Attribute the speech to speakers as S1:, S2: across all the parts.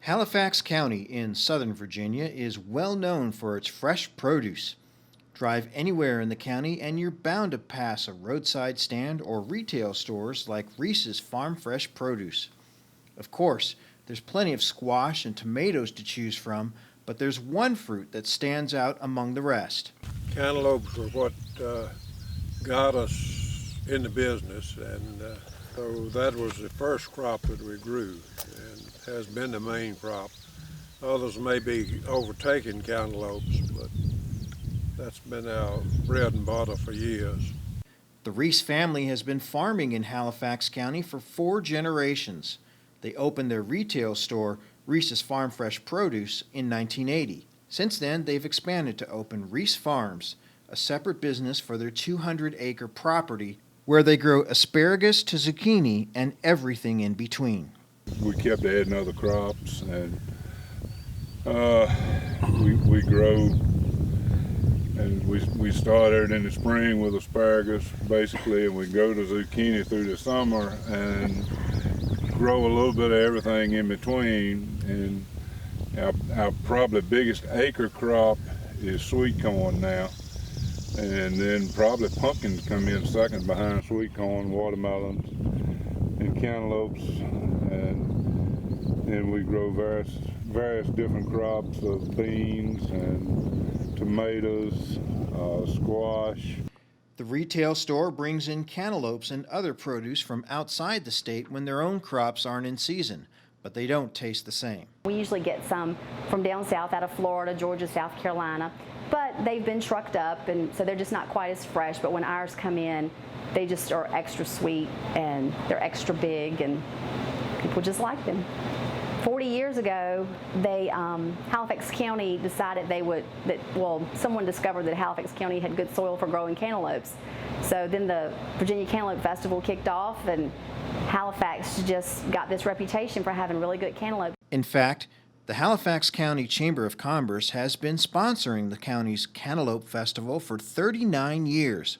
S1: Halifax County in Southern Virginia is well known for its fresh produce. Drive anywhere in the county and you're bound to pass a roadside stand or retail stores like Reese's Farm Fresh Produce. Of course, there's plenty of squash and tomatoes to choose from, but there's one fruit that stands out among the rest.
S2: Cantaloupes were what got us in the business, and so that was the first crop that we grew and has been the main crop. Others may be overtaking cantaloupes, but that's been our bread and butter for years.
S1: The Reese family has been farming in Halifax County for 4 generations. They opened their retail store, Reese's Farm Fresh Produce, in 1980. Since then, they've expanded to open Reese Farms, a separate business for their 200-acre property where they grow asparagus to zucchini and everything in between.
S3: We kept adding other crops, and we grow, and we started in the spring with asparagus basically, and we go to zucchini through the summer and grow a little bit of everything in between. And our probably biggest acre crop is sweet corn now, and then probably pumpkins come in second behind sweet corn, watermelons, and cantaloupes, and then we grow various different crops of beans and tomatoes, squash.
S1: The retail store brings in cantaloupes and other produce from outside the state when their own crops aren't in season, but they don't taste the same.
S4: We usually get some from down south, out of Florida, Georgia, South Carolina, but they've been trucked up, and so they're just not quite as fresh. But when ours come in, they just are extra sweet and they're extra big, and people just like them. 40 years ago, Halifax County decided someone discovered that Halifax County had good soil for growing cantaloupes. So then the Virginia Cantaloupe Festival kicked off, and Halifax just got this reputation for having really good cantaloupe.
S1: In fact, the Halifax County Chamber of Commerce has been sponsoring the county's Cantaloupe Festival for 39 years.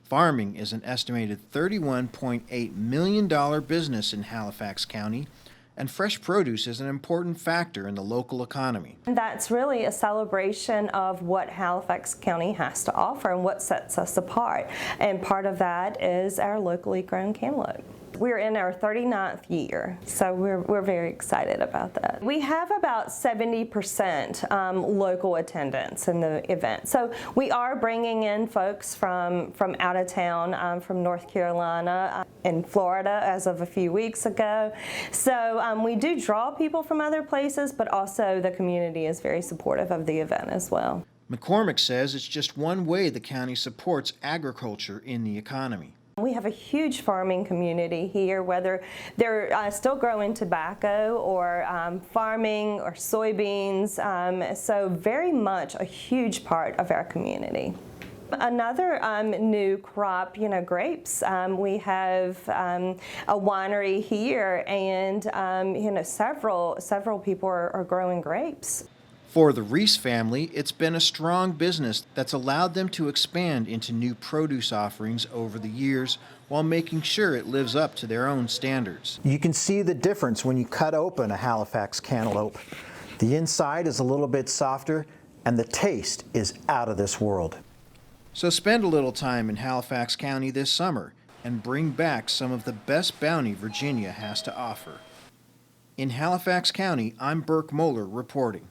S1: Farming is an estimated $31.8 million business in Halifax County, and fresh produce is an important factor in the local economy.
S5: That's really a celebration of what Halifax County has to offer and what sets us apart. And part of that is our locally grown cantaloupe. We're in our 39th year, so we're very excited about that. We have about 70% local attendance in the event. So we are bringing in folks from out of town, from North Carolina and Florida as of a few weeks ago. So we do draw people from other places, but also the community is very supportive of the event as well.
S1: McCormick says it's just one way the county supports agriculture in the economy.
S5: We have a huge farming community here, whether they're still growing tobacco or farming or soybeans, so very much a huge part of our community. Another new crop, grapes. We have a winery here, and several people are growing grapes.
S1: For the Reese family, it's been a strong business that's allowed them to expand into new produce offerings over the years while making sure it lives up to their own standards.
S6: You can see the difference when you cut open a Halifax cantaloupe. The inside is a little bit softer, and the taste is out of this world.
S1: So spend a little time in Halifax County this summer and bring back some of the best bounty Virginia has to offer. In Halifax County, I'm Burke Moeller reporting.